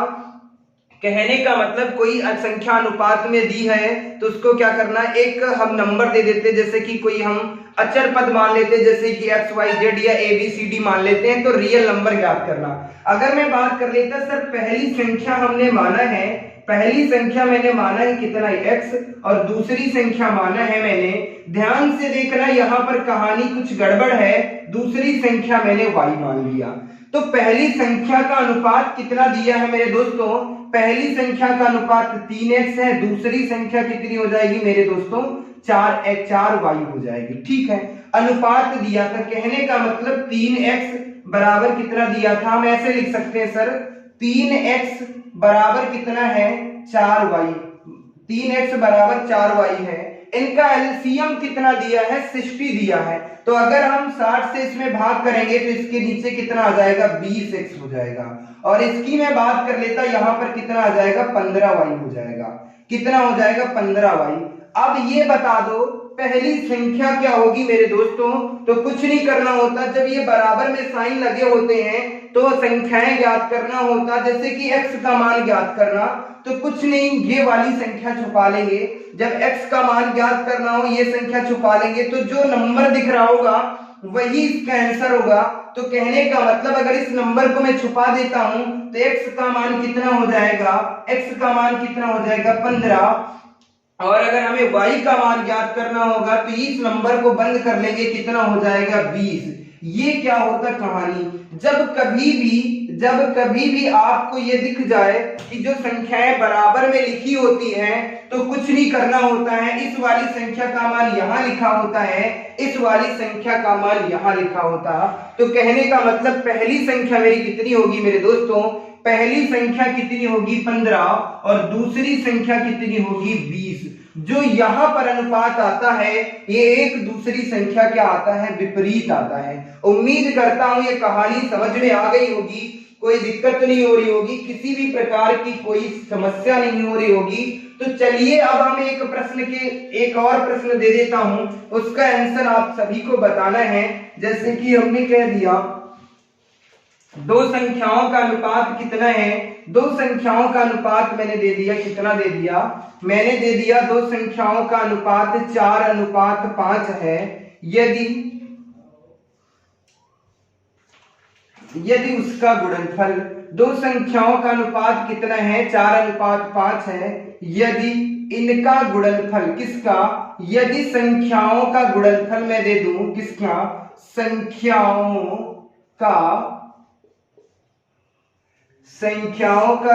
कहने का मतलब कोई संख्या अनुपात में दी है तो उसको क्या करना, एक हम नंबर दे देते, जैसे कि कोई हम अचर पद मान लेते, जैसे कि XYZ या ABCD मान लेते हैं, तो रियल नंबर ज्ञात करना। अगर मैं बात कर लेता सर, पहली संख्या हमने माना है, पहली संख्या मैंने माना है कितना? X, और दूसरी संख्या माना है मैंने, ध्यान से देखना यहाँ पर कहानी कुछ गड़बड़ है, दूसरी संख्या मैंने Y मान लिया। तो पहली संख्या का अनुपात कितना दिया है मेरे दोस्तों? पहली संख्या का अनुपात 3x है, दूसरी संख्या कितनी हो जाएगी मेरे दोस्तों? 4y हो जाएगी। ठीक है, अनुपात दिया था, कहने का मतलब 3x बराबर कितना दिया था? हम ऐसे लिख सकते हैं सर, 3x बराबर कितना है? 4y। 3x बराबर 4y है। इनका एलसीएम कितना दिया है? 60 दिया है। तो अगर हम 60 से इसमें भाग करेंगे तो इसके नीचे कितना आ जाएगा? 20x हो जाएगा। और इसकी मैं बात कर लेता, यहां पर कितना आ जाएगा? 15y हो जाएगा। कितना हो जाएगा? 15y। अब ये बता दो पहली संख्या क्या होगी मेरे दोस्तों? तो कुछ नहीं करना होता, जब ये बराबर में साइन लगे होते हैं तो संख्याएं ज्ञात करना होता, जैसे कि x का मान ज्ञात करना, तो कुछ नहीं, ये वाली संख्या छुपा लेंगे। जब x का मान ज्ञात करना हो, ये संख्या छुपा लेंगे, तो जो नंबर दिख रहा होगा वही इसका आंसर होगा। तो कहने का मतलब अगर इस नंबर को मैं छुपा देता हूं तो x का मान कितना हो जाएगा? x का मान कितना हो जाएगा? 15। और अगर हमें y का मान ज्ञात करना होगा तो इस नंबर को बंद कर लेंगे, कितना हो जाएगा? 20। ये क्या होता कहानी, जब कभी भी आपको ये दिख जाए कि जो संख्याएं बराबर में लिखी होती हैं तो कुछ नहीं करना होता है, इस वाली संख्या का मान यहां लिखा होता है, इस वाली संख्या का मान यहां लिखा होता। तो कहने का मतलब पहली संख्या मेरी कितनी होगी मेरे दोस्तों, पहली संख्या कितनी होगी 15 और दूसरी संख्या कितनी होगी 20। जो यहां पर अनुपात आता है ये एक दूसरी संख्या क्या आता है, विपरीत आता है। उम्मीद करता हूं ये कहानी समझ में आ गई होगी, कोई दिक्कत नहीं हो रही होगी, किसी भी प्रकार की कोई समस्या नहीं हो रही होगी। तो चलिए अब हम एक और प्रश्न दे देता हूं, उसका आंसर आप सभी को बताना है। जैसे कि हमने कह दिया दो संख्याओं का अनुपात कितना है, दो संख्याओं का अनुपात मैंने दे दिया, कितना दे दिया, मैंने दे दिया दो संख्याओं का अनुपात 4:5 है। यदि उसका गुणनफल, दो संख्याओं का अनुपात कितना है 4:5 है, यदि इनका गुणनफल किसका, यदि संख्याओं का गुणनफल मैं दे दूं किसका, संख्याओं का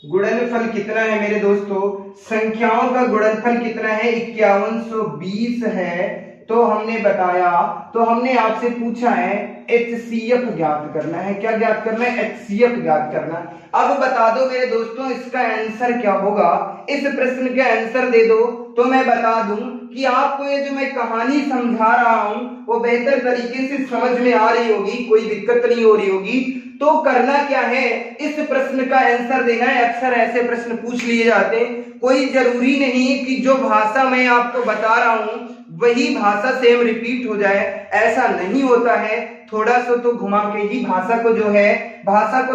गुणनफल कितना है मेरे दोस्तों, संख्याओं का गुणनफल कितना है 5120 है। तो हमने बताया, तो हमने आपसे पूछा है HCF ज्ञात करना है। क्या ज्ञात करना है, HCF ज्ञात करना। अब बता दो मेरे दोस्तों इसका आंसर क्या होगा, इस प्रश्न का आंसर दे दो तो मैं बता दूं कि आपको ये जो मैं कहानी समझा रहा हूं वो बेहतर तरीके से समझ में आ रही होगी, कोई दिक्कत नहीं हो रही होगी। तो करना क्या है, इस प्रश्न का आंसर देना है। अक्सर ऐसे प्रश्न पूछ लिए जाते हैं, कोई जरूरी नहीं कि जो भाषा मैं आपको बता रहा हूं वही भाषा सेम रिपीट हो जाए, ऐसा नहीं होता है। थोड़ा सा तो घुमा के ही भाषा को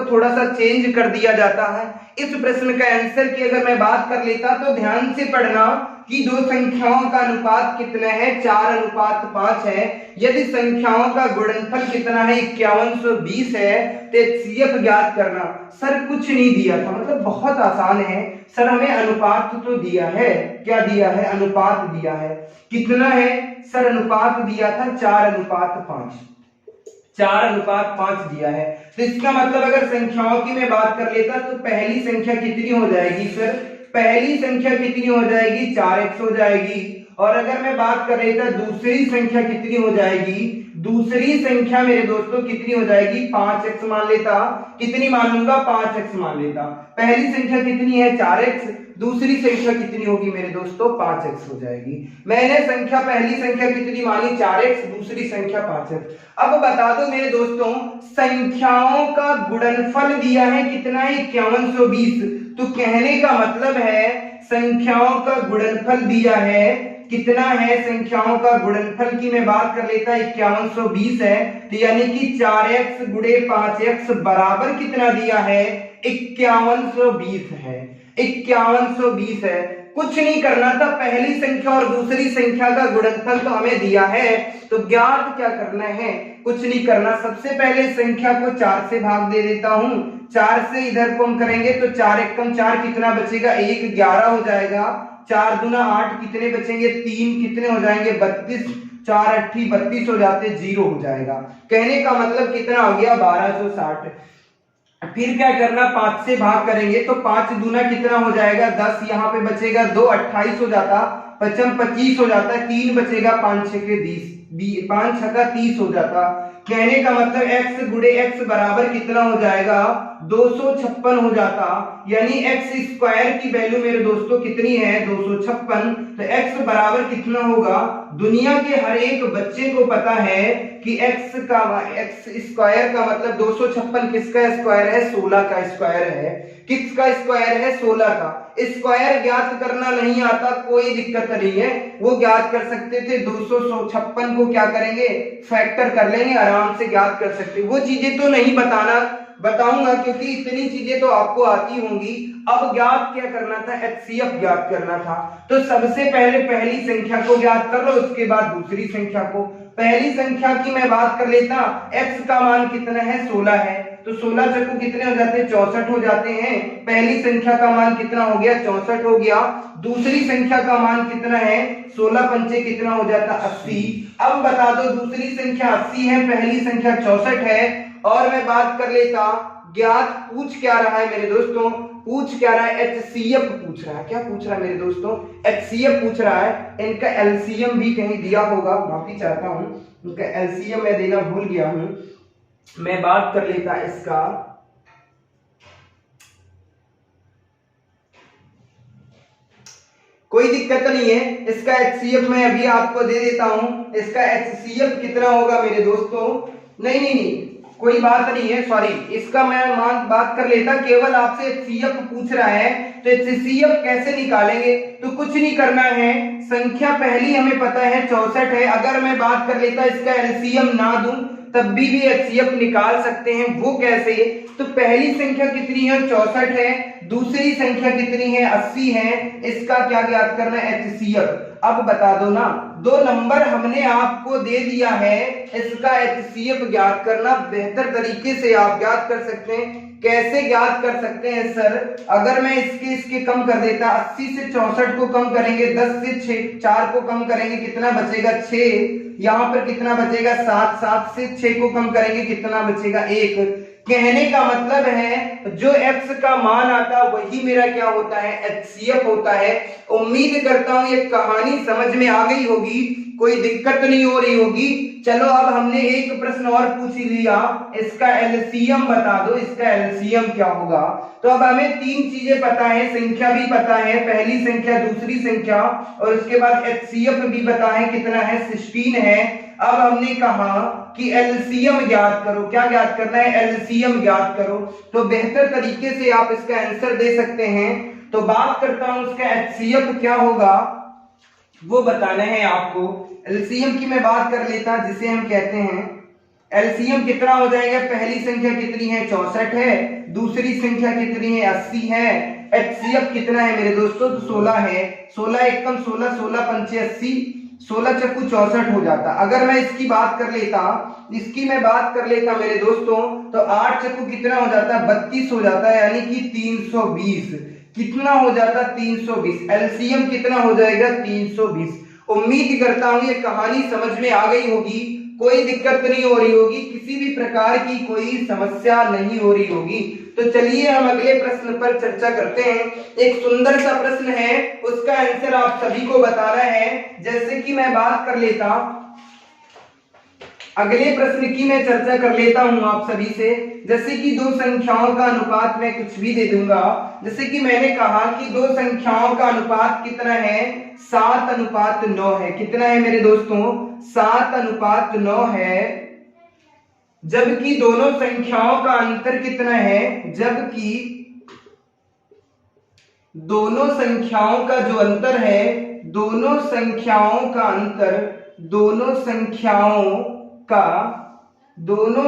थोड़ा सा चेंज कर दिया जाता है। इस प्रश्न का आंसर की अगर मैं बात कर लेता तो ध्यान से पढ़ना कि दो संख्याओं का अनुपात कितना है 4:5 है। यदि संख्याओं का गुणनफल कितना है 5120 है तो HCF ज्ञात करना। सर कुछ नहीं दिया था, मतलब बहुत आसान है सर, हमें अनुपात तो दिया है, क्या दिया है, अनुपात दिया है। कितना है सर, अनुपात दिया था 4:5 दिया है। तो इसका मतलब अगर संख्याओं की मैं बात कर लेता तो पहली संख्या कितनी हो जाएगी सर, पहली संख्या कितनी हो जाएगी 4x हो जाएगी। और अगर मैं बात कर लेता दूसरी संख्या कितनी हो जाएगी, दूसरी संख्या मेरे दोस्तों कितनी हो जाएगी 5x मान लेता, कितनी मान लूंगा 5x मान लेता। पहली संख्या कितनी है 4x, दूसरी संख्या कितनी होगी मेरे दोस्तों 5x हो जाएगी। मैंने पहली संख्या कितनी मानी 4x, दूसरी संख्या 5x। अब बता दो मेरे दोस्तों संख्याओं का गुणनफल दिया है कितना है 5120। तो कहने का मतलब है संख्याओं का गुणनफल दिया है कितना है, संख्याओं का गुणनफल की मैं बात कर लेता 5120 है। तो यानी कि 4x गुणे 5x बराबर कितना दिया है 5120 है, 5120 है। कुछ नहीं करना था, पहली संख्या और दूसरी संख्या का गुणनफल तो हमें दिया है, तो ज्ञात क्या करना है, कुछ नहीं करना। सबसे पहले संख्या को 4 से भाग दे देता हूं, 4 से इधर को हम करेंगे तो 4 एकम 4 कितना बचेगा 1, 11 हो जाएगा। 4 दूना 8 कितने बचेंगे 3, कितने हो जाएंगे 32, 4 8 32 हो जाते 0 हो जाएगा। कहने का मतलब कितना हो गया 1260। फिर क्या करना 5 से भाग करेंगे तो 5 दूना कितना हो जाएगा 10, यहाँ पे बचेगा 2, 28 हो जाता, 5 25 हो जाता, 3 बचेगा 5 6 के 5 6 का 30 हो जाता। कहने का मतलब x गुणे x बराबर कितना हो जाएगा 256 हो जाता। यानी x स्क्वायर की वैल्यू मेरे दोस्तों कितनी है 256। तो x बराबर कितना होगा, दुनिया के हर एक बच्चे को पता है कि x स्क्वायर का मतलब 256 किसका स्क्वायर है 16 का स्क्वायर है। किसका स्क्वायर है 16 का। स्क्वायर ज्ञात करना नहीं आता कोई दिक्कत नहीं है, वो ज्ञात कर सकते थे 256 को क्या करेंगे फैक्टर कर लेंगे, आराम से ज्ञात कर सकते। वो चीजें तो नहीं बताऊंगा क्योंकि इतनी चीजें तो आपको आती होंगी। अब ज्ञात क्या करना था HCF ज्ञात करना था। तो सबसे पहले पहली संख्या को ज्ञात कर लो, उसके बाद दूसरी संख्या को। पहली संख्या की मैं बात कर लेता, x का मान कितना है 16 है, तो 16 चक्कू कितने हो जाते हैं 64 हो जाते हैं। पहली संख्या का मान कितना हो गया 64 हो गया। दूसरी संख्या का मान कितना है 16 पंचे कितना हो जाता 80। अब बता दो दूसरी संख्या 80 है, पहली संख्या 64 है, और मैं बात कर लेता ज्ञात पूछ क्या रहा है मेरे दोस्तों, पूछ क्या रहा है, HCF पूछ रहा है। क्या पूछ रहा है मेरे दोस्तों, HCF पूछ रहा है। इनका LCM भी कहीं दिया होगा, माफी चाहता हूं, इनका LCM मैं देना भूल गया हूं। मैं बात कर लेता इसका, कोई दिक्कत नहीं है, इसका HCF मैं अभी आपको दे देता हूं। इसका HCF कितना होगा मेरे दोस्तों, नहीं कोई बात नहीं है, सॉरी, इसका मैं बात कर लेता। केवल आपसे HCF पूछ रहा है, तो HCF कैसे निकालेंगे, तो कुछ नहीं करना है। संख्या पहली हमें पता है 64 है। अगर मैं बात कर लेता इसका LCM ना दूं तब भी HCF निकाल सकते हैं। वो कैसे, तो पहली संख्या कितनी है 64 है, दूसरी संख्या कितनी है 80 है। इसका क्या ज्ञात करना है, HCF। अब बता दो ना, दो नंबर हमने आपको दे दिया है, इसका HCF ज्ञात करना बेहतर तरीके से आप ज्ञात कर सकते हैं। कैसे ज्ञात कर सकते हैं सर, अगर मैं इसके कम कर देता, 80 से 64 को कम करेंगे, 10 से 4 को कम करेंगे, कितना बचेगा 6। यहाँ पर कितना बचेगा 7, 7 से 6 को कम करेंगे, कितना बचेगा 1। कहने का मतलब है जो x का मान आता है वही मेरा क्या होता है, HCF होता है। उम्मीद करता हूं ये कहानी समझ में आ गई होगी, कोई दिक्कत नहीं हो रही होगी। चलो अब हमने एक प्रश्न और पूछ लिया, इसका LCM बता दो, इसका LCM क्या होगा। तो अब हमें तीन चीजें पता है, संख्या भी पता है, पहली संख्या, दूसरी संख्या, और उसके बाद HCF भी पता है कितना है, 16 है। अब हमने कहा कि LCM ज्ञात करो। क्या ज्ञात करना है, LCM ज्ञात करो। तो बेहतर तरीके से आप इसका आंसर दे सकते हैं। तो बात करता हूं इसका HCF क्या होगा वो बताना है आपको। LCM की मैं बात कर लेता, जिसे हम कहते हैं LCM कितना हो जाएगा, पहली संख्या कितनी है 64 है, दूसरी संख्या कितनी है 80 है, HCF कितना है मेरे दोस्तों, तो 16 है। 16 एकम 16, 16 पंचे 80, 16 चक्कू 64 हो जाता। अगर मैं इसकी बात कर लेता, इसकी मैं बात कर लेता मेरे दोस्तों, तो 8 चक्कू कितना हो जाता है, 32 हो जाता है, यानी कि 320। कितना हो जाता, 320। LCM कितना हो जाएगा, 320। उम्मीद करता हूं ये कहानी समझ में आ गई होगी, कोई दिक्कत नहीं हो रही होगी, किसी भी प्रकार की कोई समस्या नहीं हो रही होगी। तो चलिए हम अगले प्रश्न पर चर्चा करते हैं। एक सुंदर सा प्रश्न है, उसका आंसर आप सभी को बताना है। जैसे कि मैं बात कर लेता, अगले प्रश्न की मैं चर्चा कर लेता हूं आप सभी से। जैसे कि दो संख्याओं का अनुपात मैं कुछ भी दे दूंगा। जैसे कि मैंने कहा कि दो संख्याओं का अनुपात कितना है, 7:9 है। कितना है मेरे दोस्तों, 7:9 है। जबकि दोनों संख्याओं का अंतर कितना है, जबकि दोनों संख्याओं का जो अंतर है, दोनों संख्याओं का अंतर, दोनों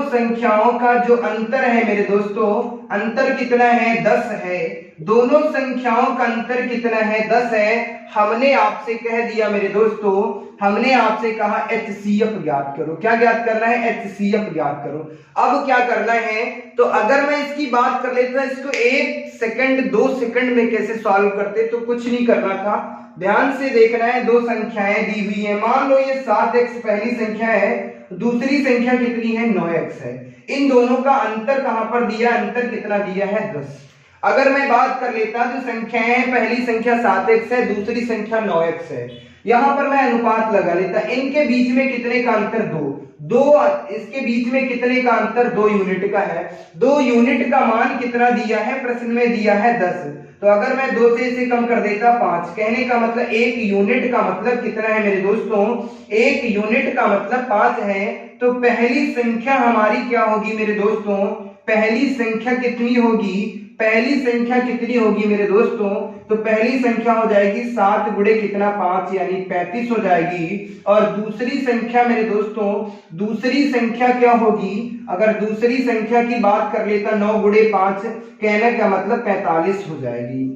संख्याओं का जो अंतर है मेरे दोस्तों, अंतर कितना है, 10 है। दोनों संख्याओं का अंतर कितना है, 10 है। हमने आपसे कह दिया मेरे दोस्तों, हमने आपसे कहा HCF ज्ञात करो। क्या ज्ञात करना है, HCF ज्ञात करो। अब क्या करना है, तो अगर मैं इसकी बात कर लेता, इसको 1 सेकंड 2 सेकंड में कैसे सॉल्व करते, तो कुछ नहीं करना था, ध्यान से देखना है। दो संख्याएं दी हुई है, मान लो ये 7x पहली संख्या है, दूसरी संख्या कितनी है, 9x है। इन दोनों का अंतर कहां पर दिया, अंतर कितना दिया है, 10। अगर मैं बात कर लेता, जो संख्याएं हैं, पहली संख्या 7x है, दूसरी संख्या 9x है, यहां पर मैं अनुपात लगा लेता, इनके बीच में कितने का अंतर, 2, इसके बीच में कितने का अंतर, 2 यूनिट का है। 2 यूनिट का मान कितना दिया है, प्रश्न में दिया है 10। तो अगर मैं 2 से इसे कम कर देता 5, कहने का मतलब 1 यूनिट का मतलब कितना है मेरे दोस्तों, 1 यूनिट का मतलब 5 है। तो पहली संख्या हमारी क्या होगी मेरे दोस्तों, पहली संख्या कितनी होगी, पहली संख्या कितनी होगी मेरे दोस्तों, तो पहली संख्या हो जाएगी 7 गुणे कितना, 5, यानी 35 हो जाएगी। और दूसरी संख्या मेरे दोस्तों, दूसरी संख्या क्या होगी, अगर दूसरी संख्या की बात कर लेता, 9 गुणे 5, कहने का मतलब 45 हो जाएगी।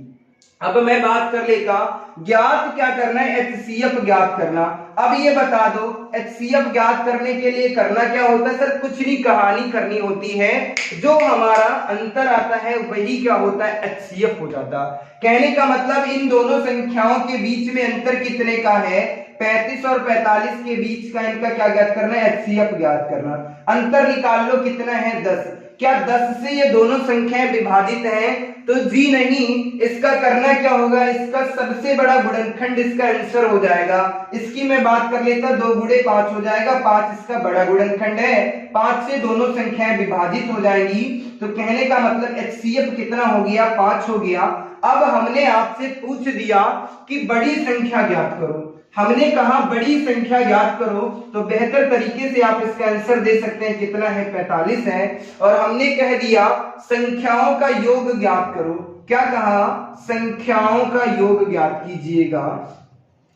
अब मैं बात कर लेता, ज्ञात क्या करना है, HCF ज्ञात करना। अब ये बता दो, HCF ज्ञात करने के लिए करना क्या होता है सर, कुछ नहीं, कहानी करनी होती है। जो हमारा अंतर आता है वही क्या होता है, HCF हो जाता। कहने का मतलब इन दोनों संख्याओं के बीच में अंतर कितने का है, 35 और 45 के बीच का इनका क्या ज्ञात करना है, HCF ज्ञात करना। अंतर निकाल लो, कितना है 10। क्या 10 से ये दोनों संख्याएं विभाजित हैं? तो जी नहीं, इसका करना क्या होगा, इसका सबसे बड़ा गुणनखंड इसका आंसर हो जाएगा। इसकी मैं बात कर लेता, 2 गुणे 5 हो जाएगा, 5 इसका बड़ा गुणनखंड है, 5 से दोनों संख्याएं विभाजित हो जाएंगी। तो कहने का मतलब HCF कितना हो गया, 5 हो गया। अब हमने आपसे पूछ दिया कि बड़ी संख्या ज्ञात करो, हमने कहा बड़ी संख्या ज्ञात करो, तो बेहतर तरीके से आप इसका आंसर दे सकते हैं, कितना है, 45 है। और हमने कह दिया संख्याओं का योग ज्ञात करो। क्या कहा, संख्याओं का योग ज्ञात कीजिएगा,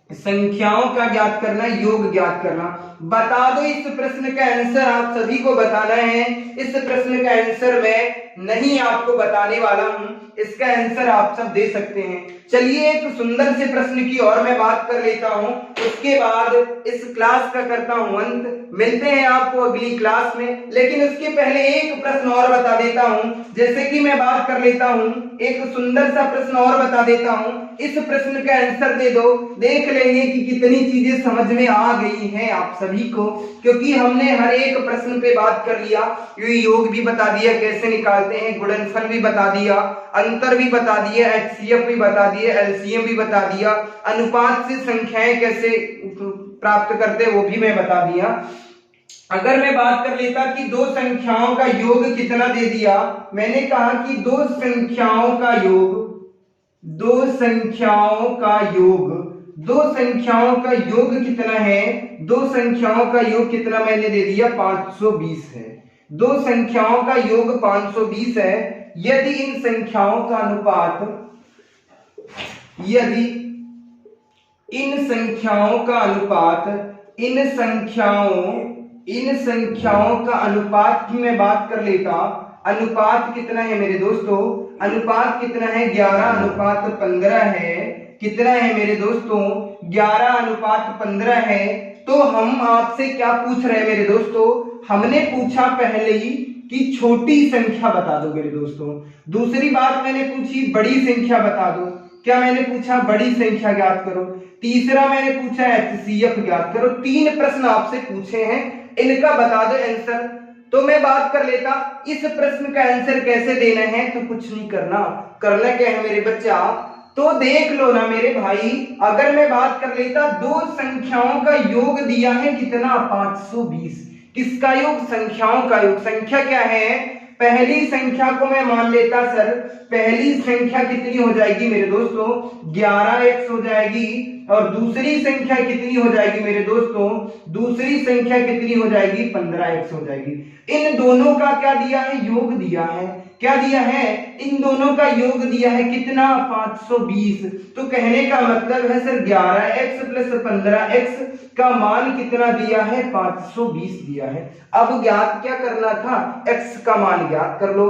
संख्याओं का ज्ञात करना, योग ज्ञात करना। बता दो इस प्रश्न का आंसर, आप सभी को बताना है। इस प्रश्न का आंसर मैं नहीं आपको बताने वाला हूं, इसका आंसर आप सब दे सकते हैं। चलिए एक सुंदर से प्रश्न की और मैं बात कर लेता हूं, उसके बाद इस क्लास का करता हूं अंत। मिलते हैं आपको अगली क्लास में, लेकिन उसके पहले एक प्रश्न और बता देता हूं। जैसे कि मैं बात कर लेता हूं, एक सुंदर सा प्रश्न और बता देता हूं, इस प्रश्न का आंसर दे दो, देख लेंगे कि कितनी चीजें समझ में आ गई हैं आप सभी को, क्योंकि हमने हर एक प्रश्न पे बात कर लिया। योग भी बता दिया कैसे निकालते हैं, गुणनफल भी बता दिया, अंतर भी बता दिया, HCF भी बता दिया, LCM भी बता दिया, अनुपात से संख्याएं कैसे प्राप्त करते हैं वो भी मैं बता दिया। अगर मैं बात कर लेता कि दो संख्याओं का योग कितना दे दिया, मैंने कहा कि दो संख्याओं का योग, दो संख्याओं का योग, दो संख्याओं का योग कितना है, दो संख्याओं का योग कितना मैंने दे दिया, 520 है। दो संख्याओं का योग 520 है। यदि इन संख्याओं का अनुपात, यदि इन संख्याओं का अनुपात, इन संख्याओं का अनुपात की मैं बात कर लेता, अनुपात कितना है मेरे दोस्तों, अनुपात कितना है, 11:15 है। कितना है मेरे दोस्तों, 11:15 है। तो हम आपसे क्या पूछ रहे हैं मेरे दोस्तों, हमने पूछा पहले ही कि छोटी संख्या बता दो मेरे दोस्तों। दूसरी बात मैंने पूछी बड़ी संख्या बता दो। क्या मैंने पूछा, बड़ी संख्या ज्ञात करो। तीसरा मैंने पूछा HCF ज्ञात करो। 3 प्रश्न आपसे पूछे हैं, इनका बता दो आंसर। तो मैं बात कर लेता, इस प्रश्न का आंसर कैसे देना है, तो कुछ नहीं करना, करना क्या है मेरे बच्चा, तो देख लो ना मेरे भाई। अगर मैं बात कर लेता, दो संख्याओं का योग दिया है कितना, 520। किसका योग, संख्याओं का योग। संख्या क्या है, पहली संख्या को मैं मान लेता सर, पहली संख्या कितनी हो जाएगी मेरे दोस्तों, 11x हो जाएगी। और दूसरी संख्या कितनी हो जाएगी मेरे दोस्तों, दूसरी संख्या कितनी हो जाएगी, 15x हो जाएगी। इन दोनों का क्या दिया है, योग दिया है। क्या दिया है, इन दोनों का योग दिया है कितना, 520। तो कहने का मतलब है सर 11x प्लस 15x का मान कितना दिया है, 520 दिया है। अब ज्ञात क्या करना था, x का मान ज्ञात कर लो।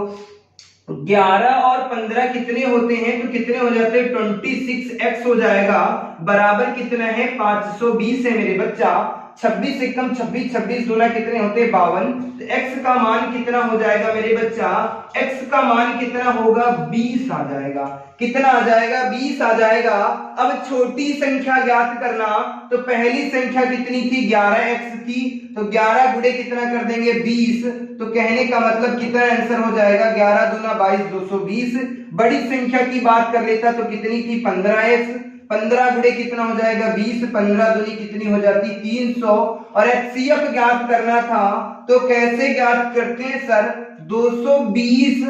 11 और 15 कितने होते हैं, तो कितने हो जाते हैं, 26x हो जाएगा, बराबर कितना है, 520 है मेरे बच्चा। 26 एकम 26, 26 दूना कितने होते हैं, 52। तो x का मान कितना हो जाएगा मेरे बच्चा, x का मान कितना होगा, 20 आ जाएगा। कितना आ जाएगा, 20 आ जाएगा। अब छोटी संख्या ज्ञात करना, तो पहली संख्या कितनी थी, 11x थी, तो 11 गुणे कितना कर देंगे, 20। तो कहने का मतलब कितना आंसर हो जाएगा, 11 दूना 22, 220। बड़ी संख्या की बात कर लेता तो कितनी थी, 15x, 15 गुणे कितना हो जाएगा, 20, 15 दूनी कितनी हो जाती, 300। और HCF ज्ञात करना था, तो कैसे ज्ञात करते हैं सर, 220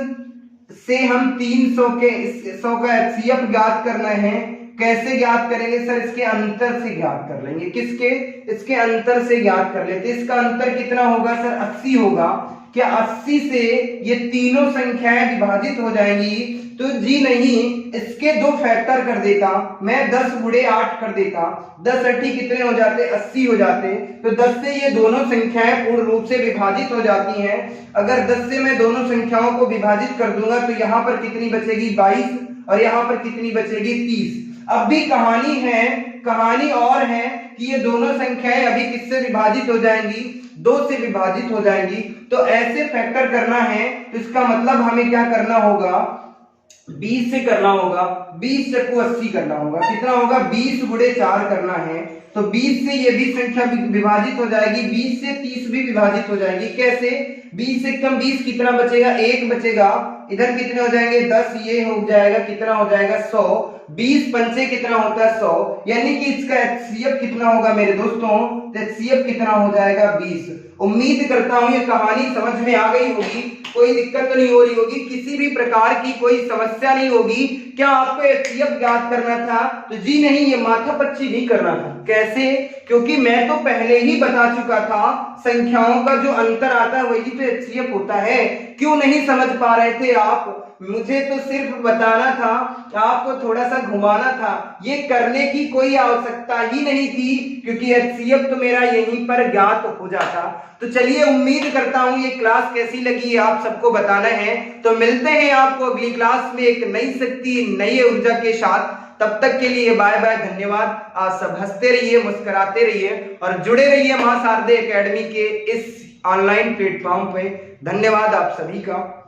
से हम 300 के 100 का HCF ज्ञात करना है। कैसे ज्ञात करेंगे सर, इसके अंतर से ज्ञात कर लेंगे। किसके, इसके अंतर से ज्ञात कर लेते। इसका अंतर कितना होगा सर, 80 होगा। क्या 80 से ये तीनों संख्याएं विभाजित हो जाएंगी, तो जी नहीं, इसके 2 फैक्टर कर देता मैं, 10 गुणे 8 कर देता, 10 8 कितने हो जाते, 80 हो जाते। तो 10 से ये दोनों संख्याएं पूर्ण रूप से विभाजित हो जाती हैं। अगर 10 से मैं दोनों संख्याओं को विभाजित कर दूंगा, तो यहाँ पर कितनी बचेगी, 22, और यहाँ पर कितनी बचेगी, 30। अब भी कहानी है, कहानी और है कि ये दोनों संख्याएं अभी किससे विभाजित हो जाएंगी, 2 से विभाजित हो जाएंगी। तो ऐसे फैक्टर करना है, तो इसका मतलब हमें क्या करना होगा, 20 से करना होगा, 20 को 80 करना होगा, कितना होगा 20 गुणे 4 करना है, तो 20 से ये भी संख्या विभाजित हो जाएगी, 20 से 30 भी विभाजित हो जाएगी। कैसे? 20 से कम 20 कितना बचेगा? 1 बचेगा। इधर कितने हो जाएंगे? 10, ये हो जाएगा कितना हो जाएगा? 100। 20 पंचे कितना होता है? 100। यानी कि इसका एचसीएफ कितना होगा मेरे दोस्तों? तो एचसीएफ कितना हो जाएगा? 20। उम्मीद करता हूं ये कहानी समझ में आ गई होगी, कोई दिक्कत तो नहीं हो रही होगी, किसी भी प्रकार की कोई समस्या नहीं होगी। क्या आपको एचसीएफ ज्ञात करना था? तो जी नहीं, ये माथापच्ची नहीं करना था। कैसे? क्योंकि मैं तो पहले ही बता चुका था, संख्याओं का जो अंतर आता है वही तो एचसीएफ होता है। क्यों नहीं समझ पा रहे थे आप? मुझे तो सिर्फ बताना था, आपको थोड़ा सा घुमाना था, ये करने की कोई आवश्यकता ही नहीं थी, क्योंकि एचसीएफ तो मेरा यहीं पर ज्ञात हो जाता। तो चलिए, उम्मीद करता हूं ये क्लास कैसी लगी आप सबको बताना है। तो मिलते हैं आपको अगली क्लास में एक नई शक्ति, नई ऊर्जा के साथ। तब तक के लिए बाय बाय, धन्यवाद। आप सब हंसते रहिए, मुस्कुराते रहिए और जुड़े रहिए मां शारदे एकेडमी के इस ऑनलाइन प्लेटफॉर्म पे। धन्यवाद आप सभी का।